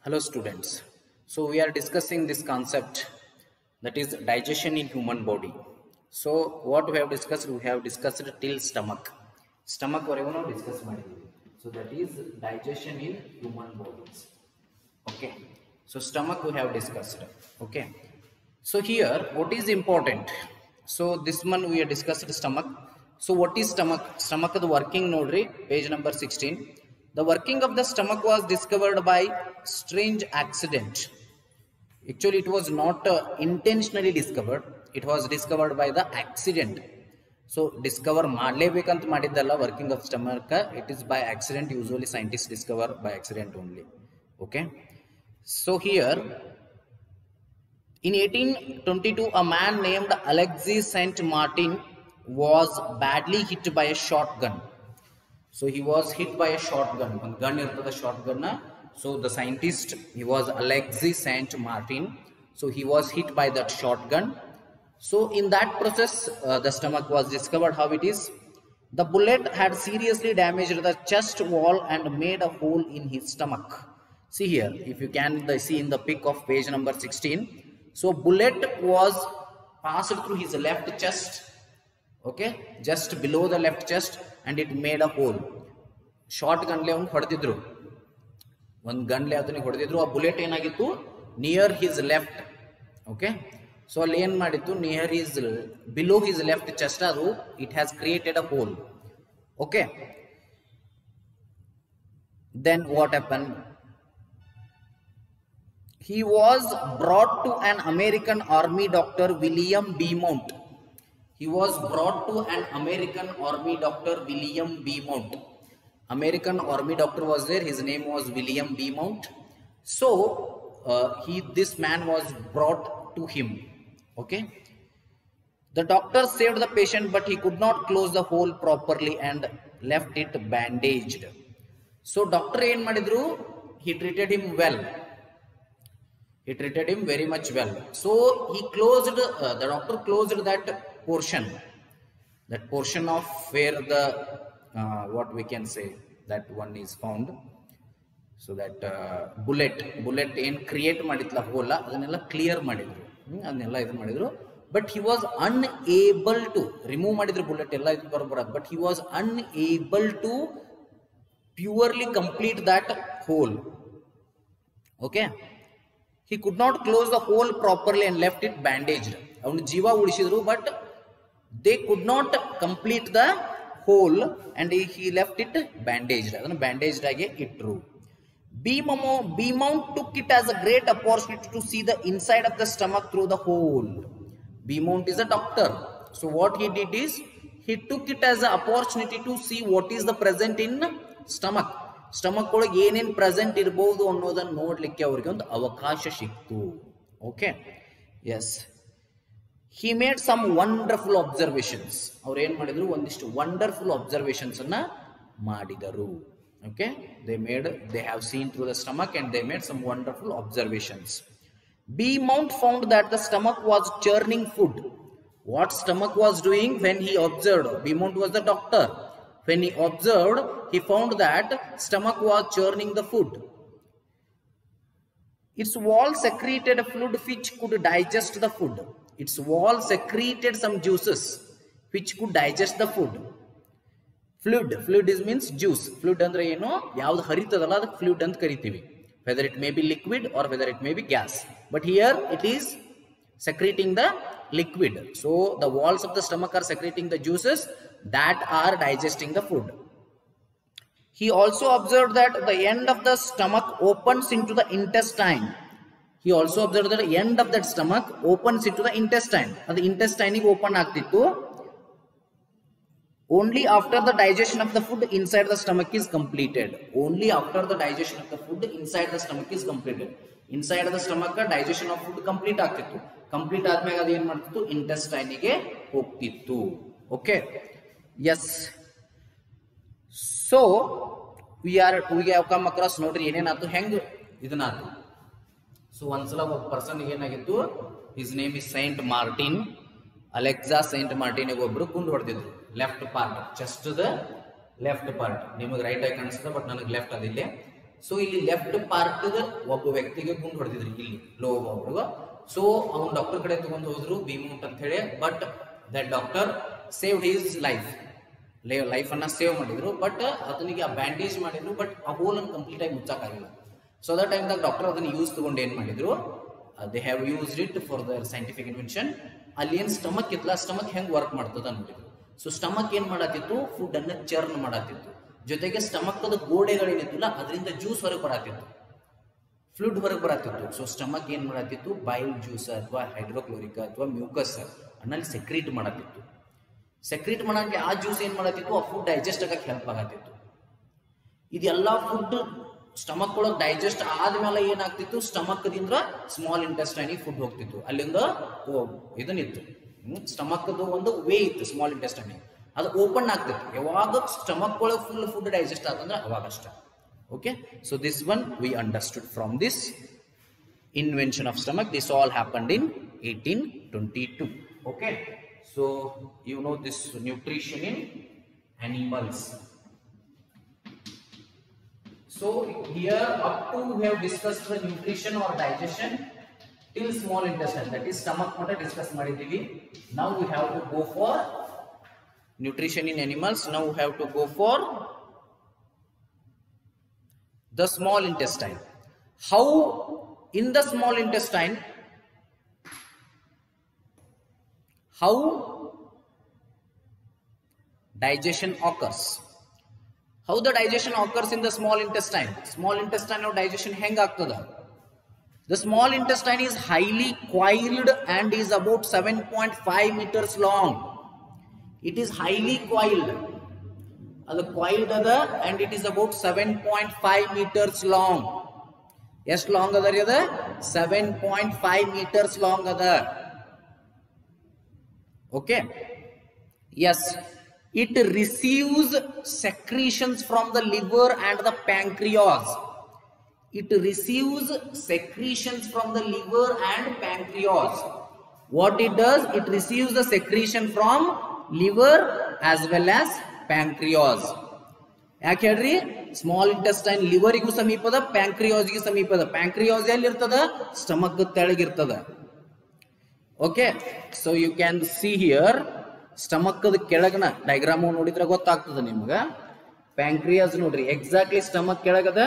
Hello students. So we are discussing this concept that is digestion in human body. So what we have discussed till stomach. Stomach ವರೆಗೂ ನಾವು discuss ಮಾಡಿದ್ದೀವಿ. So that is digestion in human bodies. Okay. So stomach we have discussed. Okay. So here what is important? So this one we have discussed stomach. So what is stomach? Stomach the working nodri page number 16. The working of the stomach was discovered by strange accident. Actually, it was not intentionally discovered. It was discovered by the accident. So, discover madlebekant madidalla working of stomach. It is by accident. Usually, scientists discover by accident only. Okay. So here, in 1822, a man named Alexis Saint Martin was badly hit by a shotgun. So he was hit by a shotgun. One gun irtada shotgun. So the scientist, he was Alexis Saint Martin. So he was hit by that shotgun. So in that process, the stomach was discovered how it is. The bullet had seriously damaged the chest wall and made a hole in his stomach. See here, if you can see in the pic of page number 16. So bullet was passed through his left chest. Okay, just below the left chest, and it made a hole. Short gun le avanu hodidru, one gun le adani hodidru. A bullet enagittu near his left. Okay, so alli en madittu near his, below his left chest adu it has created a hole. Okay, then what happened? He was brought to an American army doctor, William Beaumont. He was brought to an American army doctor, William Beaumont. American army doctor was there. His name was William Beaumont. So this man was brought to him. Okay. The doctor saved the patient, but he could not close the hole properly and left it bandaged. So doctor en madidru, he treated him well. He treated him very much well. So he closed, the doctor closed that portion of where the what we can say, that one is found. So that bullet in create maditla hole adanella clear madidru, adnella idu madidru, but he was unable to remove madidru bullet ella idu barabara, but he was unable to purely complete that hole. Okay, he could not close the hole properly and left it bandaged. Avanu jeeva ulisidru, but they could not complete the hole and he left it bandaged. Adanu bandaged age itru. Beaumont took it as a great opportunity to see the inside of the stomach through the hole. Beaumont is a doctor. So what he did is, he took it as an opportunity to see what is the present in stomach. Stomach ಒಳಗೆ ಏನೇನು present ಇರಬಹುದು ಅನ್ನೋದನ್ನು ನೋಡ್ಲಿಕ್ಕೆ ಅವರಿಗೆ ಒಂದು ಅವಕಾಶ ಸಿಕ್ತು. Okay, yes, he made some wonderful observations. ಅವರು ಏನು ಮಾಡಿದ್ರು, ಒಂದಿಷ್ಟು ವಂಡರ್ಫುಲ್ ಅಬ್ಸರ್ವೇಷನ್ಸ್ ಅನ್ನ ಮಾಡಿದರು. Okay, they have seen through the stomach and they made some wonderful observations. Beaumont found that the stomach was churning food. What stomach was doing when he observed? Beaumont was the doctor. When he observed, he found that stomach was churning the food. Its wall secreted a fluid which could digest the food. Its wall secreted some juices which could digest the food. Fluid is means juice. Fluid andre eno, yavadu haritadalla adake fluid anta karitivi. Whether it may be liquid or whether it may be gas. But here it is secreting the liquid. So the walls of the stomach are secreting the juices that are digesting the food. He also observed that the end of the stomach opens into the intestine. He also observed that the end of that stomach opens into the intestine. And the intestine open agtittu only after the digestion of the food inside the stomach is completed. Only after the digestion of the food inside the stomach is completed. Inside of the stomach digestion of food complete agtittu. Complete ಆದ್ಮೇಲೆ ಅದು ಏನು ಮಾಡ್ತಿತ್ತು, intestine ಗೆ ಹೋಗ್ತಿತ್ತು. Okay, yes. So we have come across, ನೋಡ್ರಿ ಏನೇನಾಯ್ತು, ಹೆಂಗ್ ಇದನ್ನಾಯ್ತು. So ಒಂದ್ಸಲ ಒಬ್ಬ ಪರ್ಸನ್ ಏನಾಗಿತ್ತು, his name is saint Martin. Alexa saint Martin ಒಬ್ರು ಗುಂಡು ಹೊಡೆದಿದ್ರು left part, chest the left part. ನಿಮಗೆ ರೈಟ್ ಆಗಿ ಕಾಣಿಸ್ತದೆ, ಬಟ್ ನನಗೆ ಲೆಫ್ಟ್ ಅದಿಲ್ಲ. ಸೊ ಇಲ್ಲಿ ಲೆಫ್ಟ್ ಪಾರ್ಟ್ ಒಬ್ಬ ವ್ಯಕ್ತಿಗೆ ಗುಂಡು ಹೊಡೆದಿದ್ರು ಇಲ್ಲಿ ಲೋ ಒಬ್ರು. ಸೊ ಅವ್ನು ಡಾಕ್ಟರ್ ಕಡೆ ತಗೊಂಡು ಹೋದ್ರು ಬಿಮೌಂಟ್ ಅಂತ ಹೇಳಿ. But that doctor saved his life ಅನ್ನ ಸೇವ್ ಮಾಡಿದ್ರು. ಬಟ್ ಅದನಿಗೆ ಆ ಬ್ಯಾಂಡೇಜ್ ಮಾಡಿದ್ರು. ಬಟ್ ಆ ಹೋಲ್ ಅನ್ನು ಕಂಪ್ಲೀಟ್ ಆಗಿ ಮುಚ್ಚಕ್ಕಾಗಿಲ್ಲ. ಸೊ ಅದ ಟೈಮ್ದಾಗ ಡಾಕ್ಟರ್ ಅದನ್ನ ಯೂಸ್ ತಗೊಂಡು ಏನ್ ಮಾಡಿದ್ರು, they have used it for there scientific invention. ಅಲ್ಲಿ ಏನ್ ಸ್ಟಮಕ್ ಇತ್ತಲ್ಲ, ಸ್ಟಮಕ್ ಹೆಂಗ್ ವರ್ಕ್ ಮಾಡ್ತದ ನೋಡಿದ್ರು. ಸೊ ಸ್ಟಮಕ್ ಏನ್ ಮಾಡತ್ತಿತ್ತು, ಫುಡ್ ಅನ್ನ ಚರ್ನ್ ಮಾಡತ್ತಿತ್ತು. ಜೊತೆಗೆ ಸ್ಟಮಕ್ ಗೋಡೆಗಳೇನಿತ್ತಲ್ಲ ಅದರಿಂದ ಜ್ಯೂಸ್ ಹೊರಗೆ ಬರತ್ತಿತ್ತು, ಫ್ಲೂಯಿಡ್ ಹೊರಗೆ ಬರತ್ತಿತ್ತು. ಸೊ ಸ್ಟಮಕ್ ಏನ್ ಮಾಡತ್ತಿತ್ತು, ಬೈಲ್ ಜ್ಯೂಸ್ ಅಥವಾ ಹೈಡ್ರೋಕ್ಲೋರಿಕ್ ಅಥವಾ ಮ್ಯೂಕಸ್ ಅನ್ನಲ್ಲಿ ಸೆಕ್ರೀಟ್ ಮಾಡತ್ತಿತ್ತು. ಸೆಕ್ರೀಟ್ ಮಾಡಕ್ಕೆ ಆ ಜ್ಯೂಸ್ ಏನ್ ಮಾಡತ್ತಿತ್ತು, ಆ ಫುಡ್ ಡೈಜೆಸ್ಟ್ ಆಗಕ್ಕೆ ಹೆಲ್ಪ್ ಆಗತ್ತಿತ್ತು. ಇದೆಲ್ಲ ಫುಡ್ ಸ್ಟಮಕ್ ಒಳಗೆ ಡೈಜೆಸ್ಟ್ ಆದ್ಮೇಲೆ ಏನಾಗ್ತಿತ್ತು, ಸ್ಟಮಕ್ ದಿಂದ ಸ್ಮಾಲ್ ಇಂಟೆಸ್ಟೈನ್ ಫುಡ್ ಹೋಗ್ತಿತ್ತು. ಅಲ್ಲಿಂದ ಇದನ್ನಿತ್ತು, ಸ್ಟಮಕ್ ಒಂದು ವೇ ಇತ್ತು ಸ್ಮಾಲ್ ಇಂಟೆಸ್ಟೈನ್, ಅದು ಓಪನ್ ಆಗ್ತಿತ್ತು. ಯಾವಾಗ ಸ್ಟಮಕ್ ಒಳಗೆ ಫುಲ್ ಫುಡ್ ಡೈಜೆಸ್ಟ್ ಆತಂದ್ರೆ ಅವಾಗಷ್ಟ. Okay, so this one we understood from this invention of stomach. This all happened in 1822. Okay, so you know this nutrition in animals. So here up to we have discussed the nutrition or digestion till small intestine, that is stomach matter discuss ಮಾಡಿದ್ದೀವಿ. Now we have to go for nutrition in animals. Now we have to go for the small intestine. How in the small intestine, how digestion occurs. How the digestion occurs in the small intestine. Small intestine of digestion hang ಆಗ್ತದ. The small intestine is highly coiled and is about 7.5 meters long. It is highly coiled. ಅದು coiled ಅದ and it is about 7.5 meters long. ಎಷ್ಟು long ಅದ ರೀ ಅದ? 7.5 meters long ಅದ. Okay, yes, it receives secretions from the liver and the pancreas. It receives secretions from the liver and pancreas. What it does, it receives the secretion from liver as well as pancreas. ಯಾಕೆ ಹೇಳ್ರಿ, small intestine ಲಿವರಿಗೂ ಸಮೀಪದ, ಪ್ಯಾಂಕ್ರಿಯಾಸ್ಗೆ ಸಮೀಪದ. Pancreas ಎಲ್ಲಿ ಇರ್ತದ, stomach ತೆಳಗಿರ್ತದ. Okay, so you can see here stomach ಕೆಳಗನ diagram ನೋಡಿದ್ರೆ ಗೊತ್ತಾಗ್ತದ ನಿಮ್ಗ. ಪ್ಯಾಂಕ್ರಿಯಾಸ್ ನೋಡ್ರಿ ಎಕ್ಸಾಕ್ಟ್ಲಿ ಸ್ಟಮಕ್ ಕೆಳಗದ,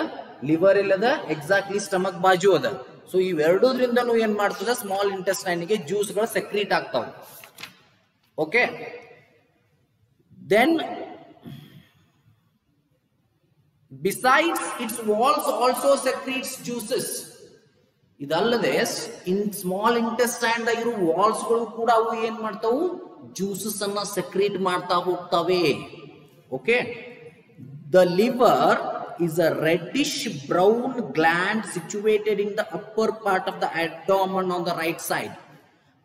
ಲಿವರ್ ಇಲ್ಲದ ಎಕ್ಸಾಕ್ಟ್ಲಿ ಸ್ಟಮಕ್ ಬಾಜು ಅದ. ಸೊ ಇವೆರಡೂದ್ರಿಂದನೂ ಏನ್ ಮಾಡ್ತದ, ಸ್ಮಾಲ್ ಇಂಟೆಸ್ಟೈನ್ಗೆ ಜ್ಯೂಸ್ಗಳು ಸೆಕ್ರೀಟ್ ಆಗ್ತಾವ. Okay, then besides its walls also secretes juices. ಇದಲ್ಲದೆ ಇನ್ ಸ್ಮಾಲ್ ಇಂಟೆಸ್ಟೈನ್ ಇರೋ ವಾಲ್ಸ್ ಗಳು ಕೂಡ ಅವು ಏನ್ ಮಾಡ್ತಾವು, ಜ್ಯೂಸಸ್ ಅನ್ನ ಸೆಕ್ರೀಟ್ ಮಾಡ್ತಾ ಹೋಗ್ತವೆ. Okay, the liver is a reddish brown gland situated in the upper part of the abdomen on the right side.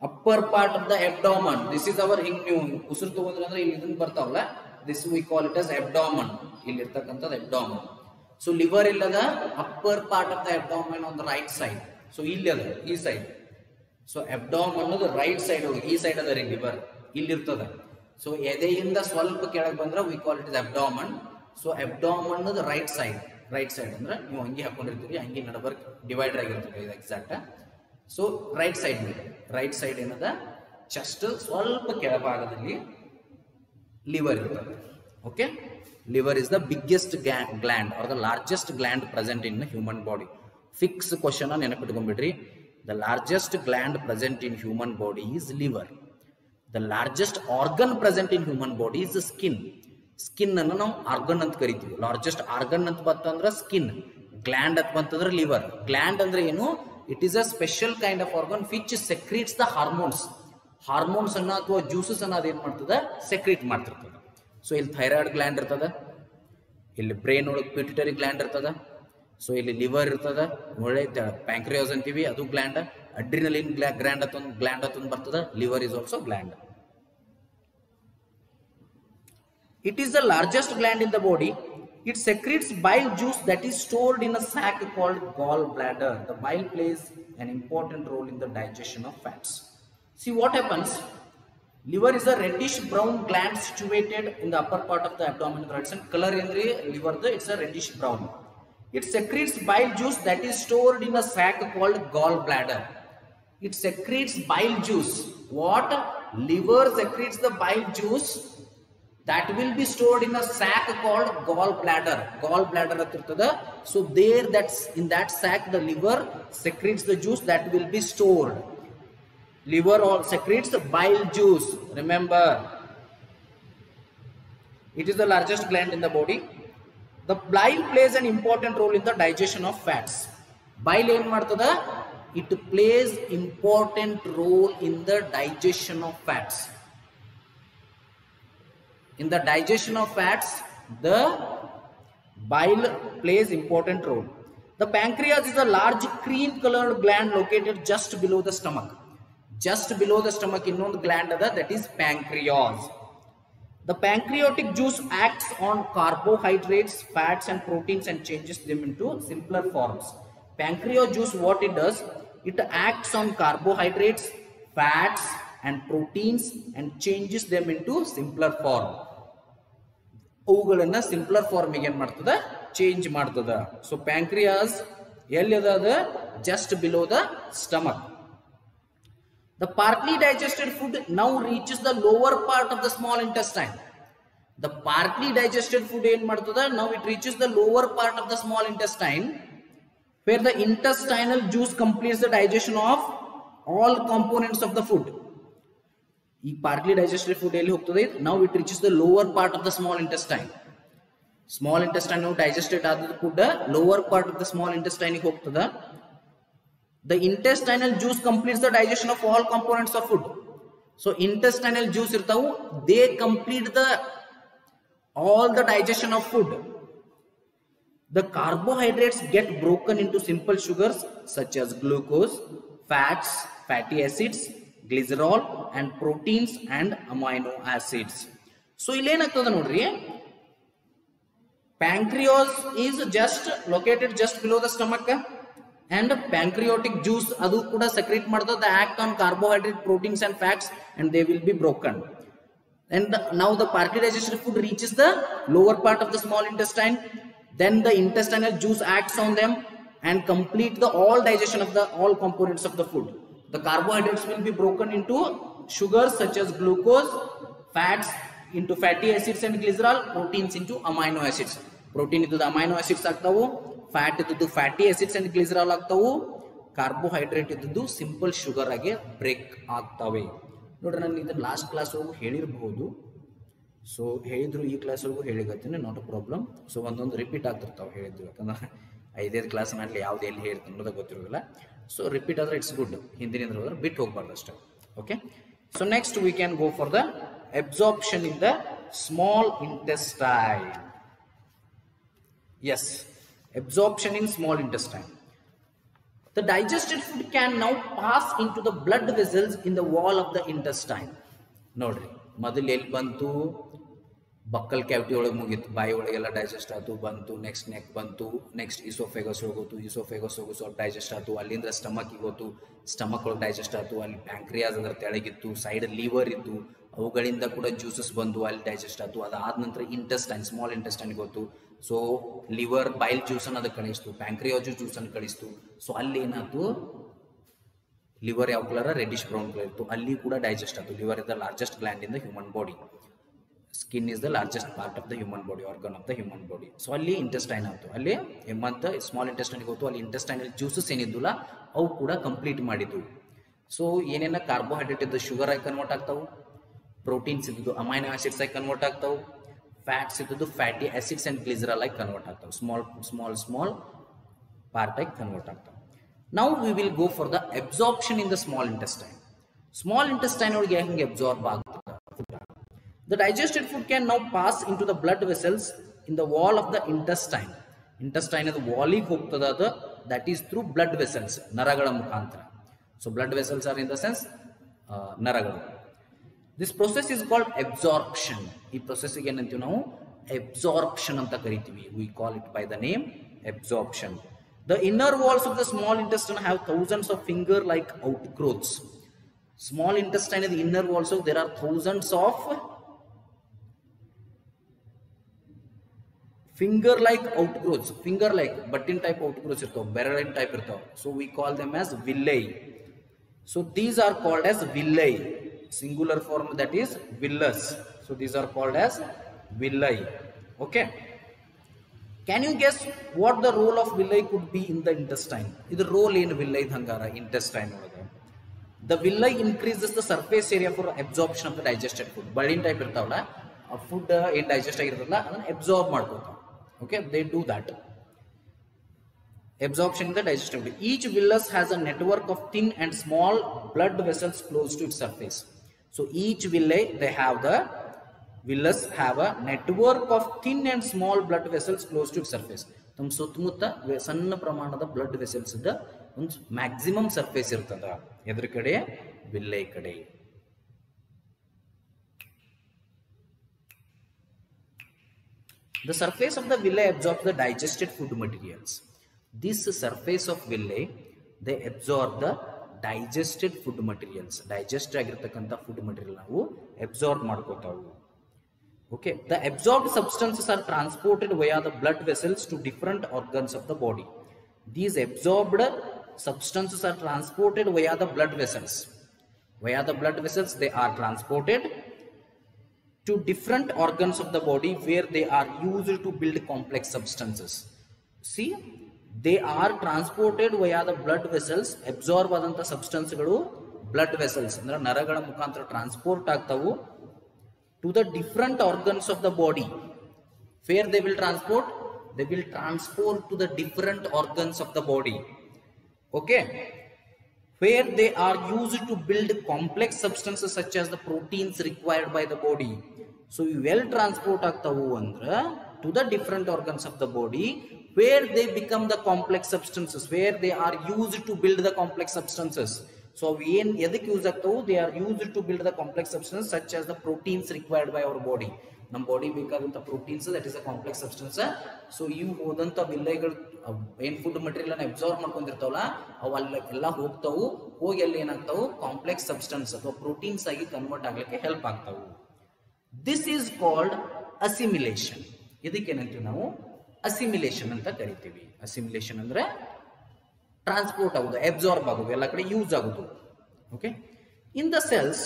Upper part of the abdomen, this is our ಹಿಂಗ್ ನೀವು ಉಸಿರು ತಗೊಂಡ್ರೆ ಅಂದ್ರೆ ಇಲ್ಲಿ ಇದನ್ನ ಬರ್ತಾವಲ್ಲ, this we call it as abdomen. ಇಲ್ಲಿ ಇರ್ತಕ್ಕಂಥದ್ದು abdomen. So liver illada upper part of the abdomen on the right side. So ಇಲ್ಲಿ ಅದ ಈ ಸೈಡ್. ಸೊ abdomen ಅನ್ನೋದು ರೈಟ್ ಸೈಡ್ ಹೋಗಿ ಈ ಸೈಡ್ ಅದ ರೀ liver ಇಲ್ಲಿ ಇರ್ತದ. ಸೊ ಎದೆಯಿಂದ ಸ್ವಲ್ಪ ಕೆಳಗೆ ಬಂದ್ರೆ we call it as abdomen. So abdomen ಅನ್ನೋದು ರೈಟ್ ಸೈಡ್ ಅಂದ್ರೆ ನೀವು ಹಂಗೆ ಹಾಕೊಂಡಿರ್ತೀರಿ, ಹಂಗೆ ನಡಬರ್ಕ್ ಡಿವೈಡರ್ ಆಗಿರ್ತದೆ ಇದು ಎಕ್ಸಾಕ್ಟ್. ಸೊ ರೈಟ್ ಸೈಡ್ ಏನದ, ಚೆಸ್ಟ್ ಸ್ವಲ್ಪ ಕೆಳಭಾಗದಲ್ಲಿ liver ಇರ್ತದೆ. Okay, liver is the biggest gland or the largest gland present in the human body. Fix question ನೆನಪಿಟ್ಕೊಂಡ್ಬಿಡ್ರಿ. The largest gland present in human body is liver. The largest organ present in human body is the skin. Skin ಅನ್ನು ನಾವು organ ಅಂತ ಕರಿತೀವಿ. Largest organ ಅಂತ ಬಂತಂದ್ರೆ skin, gland ಅಂತ ಬಂತಂದ್ರೆ liver. Gland ಅಂದ್ರೆ ಏನು, it is a special kind of organ which secretes the hormones. Hormones ಅನ್ನ ಅಥವಾ ಜ್ಯೂಸಸ್ ಅನ್ನ ಅದೇನ್ ಮಾಡ್ತದ, ಸೆಕ್ರೀಟ್ ಮಾಡ್ತಿರ್ತದ. ಸೊ ಇಲ್ಲಿ ಥೈರಾಯ್ಡ್ ಗ್ಲ್ಯಾಂಡ್ ಇರ್ತದ, ಇಲ್ಲಿ ಬ್ರೈನ್ ಒಳಗೆ ಪಿಟ್ಯುಟರಿ ಗ್ಲ್ಯಾಂಡ್ ಇರ್ತದ. ಸೊ ಇಲ್ಲಿ ಲಿವರ್ ಇರ್ತದ, ಒಳ್ಳೆ ಪ್ಯಾಂಕ್ರಿಯಾಸ್ ಅಂತೀವಿ ಅದು ಗ್ಲ್ಯಾಂಡ್. ಅಡ್ರಿನಲಿನ್ ಗ್ಲ್ಯಾಂಡ್ ಅತ್ತೊಂದು ಬರ್ತದ. Liver is also gland. It is the largest gland in the body. It secretes bile juice that is stored in a sac called gallbladder. The bile plays an important role in the digestion of fats. See what happens. Liver is a reddish brown gland situated in the upper part of the abdomen. Right, color in the liver, it's a reddish brown. It secretes bile juice that is stored in a sac called gallbladder. It secretes bile juice. What? Liver secretes the bile juice that will be stored in a sac called gallbladder. Gallbladder atirtada. So there, that's in that sac, the liver secretes the juice that will be stored. Liver all secretes the bile juice. Remember, it is the largest gland in the body. The bile plays an important role in the digestion of fats. Bile ಏನು ಮಾಡ್ತದ? It plays important role in the digestion of fats. In the digestion of fats, the bile plays important role. The pancreas is a large cream colored gland located just below the stomach. Just below the stomach, innond gland ada, that is pancreas. The pancreatic juice acts on carbohydrates, fats and proteins and changes them into simpler forms. Pancreas juice, what it does? It acts on carbohydrates, fats and proteins and changes them into simpler form. ಅವುಗಳನ್ನ simpler form ಗೆ ಏನು ಮಾಡ್ತದ? Change ಮಾಡ್ತದ. So pancreas ಎಲ್ಲಿ ಅದ? Just below the stomach. The partly digested food now reaches the lower part of the small intestine. The partly digested food ಏನು ಮಾಡ್ತದ? Now it reaches the lower part of the small intestine, where the intestinal juice completes the digestion of all components of the food. ಈ partly digested food ಎಲ್ಲಿ ಹೋಗ್ತದೆ? Now it reaches the lower part of the small intestine. Small intestine now digested ಆದ ಕೂಡ lower part of the small intestine ಗೆ ಹೋಗ್ತದ. The intestinal juice completes the digestion of all components of food. So intestinal juice irtavu, they complete all the digestion of food. The carbohydrates get broken into simple sugars such as glucose, fats, fatty acids, glycerol and proteins and amino acids. So ಇಲ್ಲಿ ಏನಾಗ್ತದೆ ನೋಡ್ರಿ, pancreas is just located just below the stomach, and pancreatic juice adu kuda secrete ಮಾಡ್ತದೆ, the act on carbohydrate, proteins and fats, and they will be broken. And now the partly digested food reaches the lower part of the small intestine. Then the intestinal juice acts on them and complete the all digestion of the all components of the food. The carbohydrates will be broken into sugars such as glucose, fats into fatty acids and glycerol, proteins into amino acids. Protein into the amino acids ಆಗ್ತಾವು, fat into fatty acids and glycerol ಆಗ್ತಾವು, carbohydrate into simple sugar ಆಗಿ break ಆಗ್ತಾವೆ. ನೋಡ್ರಿ, ನಾನು ಇದನ್ನ last class ಒಳಗೂ ಹೇಳಿರಬಹುದು. So ಹೇಳಿದ್ರು ಈ class ಒಳಗೂ ಹೇಳಿಗತ್ತೀನಿ, not a problem. So ಒಂದೊಂದು ರಿಪೀಟ್ ಆಗ್ತಿರ್ತಾವೆ ಹೇಳಿದ್ರು, ಯಾಕಂದ್ರೆ 5 ಕ್ಲಾಸ್ ಮಾಡ್ಲಿ ಯಾವ್ದು ಎಲ್ಲಿ ಹೇಳ್ತೀನಿ ಅನ್ನೋದು ಗೊತ್ತಿರೋದಿಲ್ಲ. ಸೊ ರಿಪೀಟ್ ಆದ್ರೆ ಇಟ್ಸ್ ಗುಡ್, ಹಿಂದಿನಿಂದ ಹೋದ್ರೆ ಬಿಟ್ಟು ಹೋಗ್ಬಾರ್ದು ಅಷ್ಟೇ. Okay, so next we can go for the absorption in the small intestine. Yes, absorption in small intestine. The digested food can now pass into the blood vessels in the wall of the intestine. ನೋಡ್ರಿ, ಮೊದಲು ಎಲ್ಲಿ ಬಂತು? ಬಕ್ಕಲ್ cavity ಒಳಗೆ ಮುಗೀತು, ಬಾಯಿ ಒಳಗೆಲ್ಲ digest ಆಯ್ತು, ಬಂತು, ನೆಕ್ಸ್ಟ್ ನೆಕ್ ಬಂತು, ನೆಕ್ಸ್ಟ್ ಇಸೋಫೆಗಸ್ ಹೋಗೋತು, ಇಸೋಫೆಗಸ್ ಹೋಗೋ ಸ್ವಲ್ಪ ಡೈಜೆಸ್ಟ್ ಆಯ್ತು, ಅಲ್ಲಿಂದ ಸ್ಟಮಕ್ಗೆ ಹೋತು, ಸ್ಟಮಕ್ ಒಳಗೆ ಡೈಜೆಸ್ಟ್ ಆಯ್ತು, ಅಲ್ಲಿ ಪ್ಯಾಂಕ್ರಿಯಾಸ್ ಅದರ ತೆಳಗಿತ್ತು, ಸೈಡ್ ಲಿವರ್ ಇತ್ತು, ಅವುಗಳಿಂದ ಕೂಡ ಜ್ಯೂಸಸ್ ಬಂದು ಅಲ್ಲಿ ಡೈಜೆಸ್ಟ್ ಆಯ್ತು. ಅದಾದ ನಂತರ ಇಂಟೆಸ್ಟೈನ್, ಸ್ಮಾಲ್ ಇಂಟೆಸ್ಟೈನ್ಗೆ ಹೋತು. ಸೊ ಲಿವರ್ ಬೈಲ್ ಜ್ಯೂಸನ್ನು ಅದಕ್ಕೆ ಕಳಿಸ್ತು, ಪ್ಯಾಂಕ್ರಿಯಾಸ್ ಜ್ಯೂಸನ್ನು ಕಳಿಸ್ತು. ಸೊ ಅಲ್ಲಿ ಏನಾಯ್ತು? ಲಿವರ್ ಯಾವ ಕಲರ್? ರೆಡಿಶ್ ಬ್ರೌನ್ ಕಲರ್ ಇತ್ತು, ಅಲ್ಲಿ ಕೂಡ ಡೈಜೆಸ್ಟ್ ಆಯ್ತು. Liver is the largest gland in the human body. Skin is the largest part of the human body, organ of the human body. So ಅಲ್ಲಿ intestine ಆಯ್ತು, ಅಲ್ಲಿ ಮತ್ತು small ಇಂಟೆಸ್ಟೈನ್ಗೆ ಹೋಯ್ತು, ಅಲ್ಲಿ ಇಂಟೆಸ್ಟೈನಲ್ ಜ್ಯೂಸಸ್ ಏನಿದ್ದುಲ್ಲ ಅವು ಕೂಡ ಕಂಪ್ಲೀಟ್ ಮಾಡಿದ್ವು. ಸೊ ಏನೇನ ಕಾರ್ಬೋಹೈಡ್ರೇಟ್ ಇದ್ದು ಶುಗರ್ ಆಗಿ ಕನ್ವರ್ಟ್ ಆಗ್ತಾವು, ಪ್ರೋಟೀನ್ಸ್ ಇದ್ದು ಅಮೈನೋ ಆಸಿಡ್ಸ್ ಆಗಿ ಕನ್ವರ್ಟ್ ಆಗ್ತಾವು, ಫ್ಯಾಟ್ಸ್ ಇದ್ದು ಫ್ಯಾಟಿ ಆಸಿಡ್ಸ್ ಅಂಡ್ ಗ್ಲಿಸರಾಲ್ ಆಗಿ ಕನ್ವರ್ಟ್ ಆಗ್ತಾವೆ, ಸ್ಮಾಲ್ ಪಾರ್ಟ್ ಆಗಿ ಕನ್ವರ್ಟ್ ಆಗ್ತಾವೆ. Now we will go for the absorption in the small intestine. Small intestine ಒಳಗೆ ಹೆಂಗೆ ಅಬ್ಸಾರ್ಬ್ ಆಗ್ತದೆ? The digested food can now pass into the blood vessels in the wall of the intestine. Intestine is the wall ಹೋಗ್ತದ, that is through blood vessels, ನರಗಳ ಮುಖಾಂತರ. So blood vessels are in the sense ನರಗಳು. This process is called absorption. ಈ process ಗೆ ಏನಂತೀವಿ ನಾವು? Absorption ಅಂತ ಕರಿತೀವಿ. We call it by the name absorption. The inner walls of the small intestine have thousands of finger-like outgrowths. Small intestine is the inner walls, so there are thousands of finger like outgrowths, finger like button type outgrowths irtav, berolin type irtav, so we call them as villi. So these are called as villi, singular form that is villus. So these are called as villi. Okay, can you guess what the role of villi could be in the intestine? Idu role ಏನು villi hangara intestine ಒಳಗೆ. The villi increases the surface area for absorption of the digested food. Ballin type irtavalla, ಆ food ಏನು digest ಆಗಿರ್ತದಲ್ಲ ಅದನ್ನ absorb ಮಾಡ್ಕೊತಾವ. Okay, they do that. Absorption in the digestive food. Each villus has a network of thin and small blood vessels close to its surface. So each villi, they have the villus have a network of thin and small blood vessels close to its surface. ತಮ್ಮ ಸುತ್ತಮುತ್ತ ಸಣ್ಣ ಪ್ರಮಾಣದ blood vessels ಇದ್ದ ಒಂದು maximum surface ಇರ್ತದ ಎದ್ರ ಕಡೆ villi ಕಡೆ. The surface of the villi absorbs the digested food materials. This surface of villi, they absorb the digested food materials. Digest ಆಗಿರತಕ್ಕಂತ food material ನಾವು absorb ಮಾಡ್ಕೋತಾವು. Okay, the absorbed substances are transported via the blood vessels to different organs of the body. These absorbed substances are transported via the blood vessels. Via the blood vessels, they are transported to different organs of the body where they are used to build complex substances. See, they are transported via the blood vessels. Absorb adanta substance galu blood vessels andre naragala mukantara transport agtavu to the different organs of the body. Where they will transport? They will transport to the different organs of the body. Okay, where they are used to build complex substances such as the proteins required by the body. So you well transport agtavu andra to the different organs of the body where they become the complex substances, where they are used to build the complex substances. So when edik use agtavu, they are used to build the complex substances such as the proteins required by our body. Nam body ಬೇಕಾದಂತ proteins, that is a complex substance. So ಇವು ಹೋದಂತ ವಿಲ್ಲೈಗಳು ಏನ್ food material ಅನ್ನು absorb ಮಾಡ್ಕೊಂಡಿರ್ತಾವಲ್ಲ ಅವೆಲ್ಲ ಎಲ್ಲ ಹೋಗ್ತಾವು, ಹೋಗಿ ಅಲ್ಲಿ ಏನಾಗ್ತಾವು ಕಾಂಪ್ಲೆಕ್ಸ್ ಸಬ್ಸ್ಟೆನ್ಸ್ ಅಥವಾ ಪ್ರೋಟೀನ್ಸ್ ಆಗಿ ಕನ್ವರ್ಟ್ ಆಗ್ಲಿಕ್ಕೆ ಹೆಲ್ಪ್ ಆಗ್ತಾವು. This is called assimilation. ಇದಕ್ಕೆ ಏನಂತೀವಿ ನಾವು ಅಸಿಮಿಲೇಷನ್ ಅಂತ ಕರಿತೀವಿ. ಅಸಿಮಿಲೇಷನ್ ಅಂದ್ರೆ ಟ್ರಾನ್ಸ್ಪೋರ್ಟ್ ಆಗೋದು, ಅಬ್ಸಾರ್ಬ್ ಆಗೋದು, ಎಲ್ಲ ಕಡೆ ಯೂಸ್ ಆಗೋದು. Okay, in the cells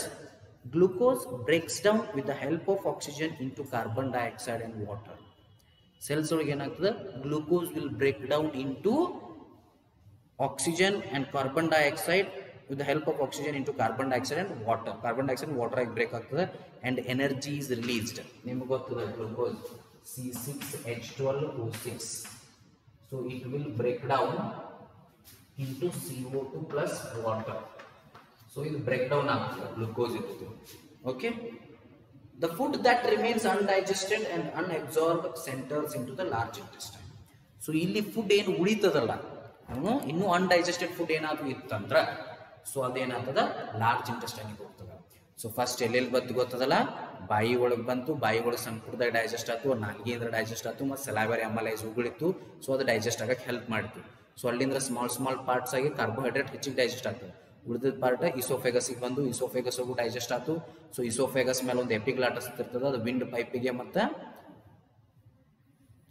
glucose breaks down with the help of oxygen into carbon dioxide and water. Cells ಒಳಗೆ ಏನಾಗ್ತದೆ, glucose will break down into oxygen and carbon dioxide with the help of oxygen into carbon dioxide and water. Carbon dioxide and water break ಆಗ್ತದೆ and energy is released. ನಿಮಗೆ ಗೊತ್ತದೆ glucose C6H12O6. So it will break down into CO2 plus water. So it break down ಆಗ್ತದೆ glucose ಇತ್ತು. Okay, the food that remains undigested and unabsorbed centers into the large intestine. So ಇಲ್ಲಿ food ಏನು ಉಳಿತದಲ್ಲ, ಇನ್ನು undigested food ಏನಾದ್ರು ಇತ್ತಂದ್ರ so ಅದೇನಾಗ್ತದ large ಇಂಟೆಸ್ಟೈನ್ಗೆ ಹೋಗ್ತದ. So first ಎಲ್ಲೆಲ್ಲಿ ಬಂತು ಗೊತ್ತದಲ್ಲ, ಬಾಯಿ ಒಳಗೆ ಬಂತು, ಬಾಯಿ ಒಳಗೆ ಸಣ್ಣ ಪುಟ್ಟದಾಗ ಡೈಜೆಸ್ಟ್ ಆಯ್ತು, ನಾಲ್ಗೆ ಅಂದ್ರೆ ಡೈಜೆಸ್ಟ್ ಆಯ್ತು, ಮತ್ತು ಸಲೈವರಿ ಅಮಲೈಸ್ ಉಗುಳಿತ್ತು. ಸೊ ಅದು ಡೈಜೆಸ್ಟ್ ಆಗಕ್ಕೆ ಹೆಲ್ಪ್ ಮಾಡಿತು. ಸೊ ಅಲ್ಲಿಂದ ಸ್ಮಾಲ್ ಪಾರ್ಟ್ಸ್ ಆಗಿ ಕಾರ್ಬೋಹೈಡ್ರೇಟ್ ಹೆಚ್ಚಿಗೆ ಡೈಜೆಸ್ಟ್ ಆಗ್ತದೆ. ಉಳಿದ ಪಾರ್ಟ್ ಇಸೋಫೆಗಸ್ಗೆ ಬಂದು ಇಸೋಫೆಗಸ್ ಹೋಗು ಡೈಜೆಸ್ಟ್ ಆಯ್ತು. ಸೊ ಇಸೋಫೆಗಸ್ ಮೇಲೆ ಒಂದು ಎಪಿಗ್ಲಾಟಸ್ ಇರ್ತದೆ, ಅದು ವಿಂಡ್ ಪೈಪಿಗೆ ಮತ್ತು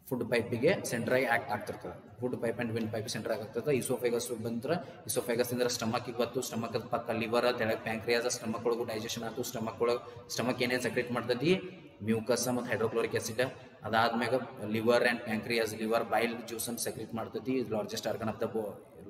ಫುಡ್ ಪೈಪಿಗೆ ಸೆಂಟ್ರ್ ಆಗಿ ಆಕ್ಟ್ ಆಗ್ತಿರ್ತದೆ. Food pipe and wind pipe centre ಆಗ್ತದೆ. ಇಸೋಫೆಗಸ್ ಬಂದ್ರೆ ಇಸೋಫೆಗಸ್ ಇಂದ ಸ್ಟಮಕ್ಗೆ ಬಂತು, ಸ್ಟಮಕ್ ಪಕ್ಕ ಲಿವರ್, ತೆಳಗೆ ಪ್ಯಾಂಕ್ರಿಯಾಸ್, ಸ್ಟಮಕ್ ಒಳಗೂ ಡೈಜೆಷನ್ ಆಯ್ತು. ಸ್ಟಮಕ್ ಏನೇನು ಸೆಕ್ರೇಟ್ ಮಾಡ್ತೈತಿ, ಮ್ಯೂಕಸ್ ಮತ್ತು ಹೈಡ್ರೋಕ್ಲೋರಿಕ್ ಆಸಿಡ್. ಅದಾದ್ಮೇಲೆ liver and pancreas, liver bile juice ಅನ್ನು ಸೆಕ್ರೇಟ್ ಮಾಡ್ತೈತಿ. Largest organ of the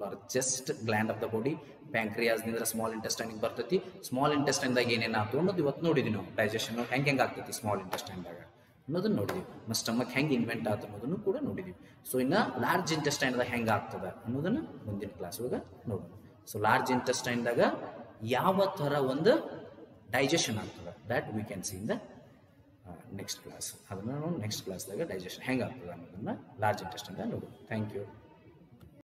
largest gland of the body. ಪ್ಯಾಂಕ್ರಿಯಾಸ್ನಿಂದ ಸ್ಮಾಲ್ ಇಂಟೆಸ್ಟೈನ್ಗೆ ಬರ್ತೈತಿ. ಸ್ಮಾಲ್ ಇಂಟೆಸ್ಟೈನ್ದಾಗ ಏನೇನಾಯ್ತು ಅನ್ನೋದು ಇವತ್ತು ನೋಡಿದ್ವಿ ನಾವು. ಡೈಜೆಷನ್ ಹೆಂಗೆ ಆಗ್ತೈತಿ ಸ್ಮಾಲ್ ಇಂಟೆಸ್ಟೈನ್ದಾಗ ಅನ್ನೋದನ್ನು ನೋಡಿದ್ವಿ. ಮತ್ತು ಸ್ಟಮಕ್ ಹೆಂಗೆ ಇನ್ವೆಂಟ್ ಆಯ್ತು ಅನ್ನೋದನ್ನು ಕೂಡ ನೋಡಿದ್ವಿ. ಸೊ ಇನ್ನು ಲಾರ್ಜ್ ಇಂಟೆಸ್ಟೈನ್ದಾಗ ಹೆಂಗೆ ಆಗ್ತದೆ ಅನ್ನೋದನ್ನು ಮುಂದಿನ ಕ್ಲಾಸ್ ಒಳಗೆ ನೋಡೋಣ. ಸೊ ಲಾರ್ಜ್ ಇಂಟೆಸ್ಟೈನ್ದಾಗ ಯಾವ ಥರ ಒಂದು ಡೈಜೆಷನ್ ಆಗ್ತದೆ, that we can see in the next class. ಅದನ್ನು ನಾವು ನೆಕ್ಸ್ಟ್ ಕ್ಲಾಸ್ದಾಗ ಡೈಜೆಷನ್ ಹೆಂಗೆ ಆಗ್ತದೆ ಅನ್ನೋದನ್ನು ಲಾರ್ಜ್ ಇಂಟೆಸ್ಟೈನ್ದಾಗ ನೋಡೋಣ. Thank you.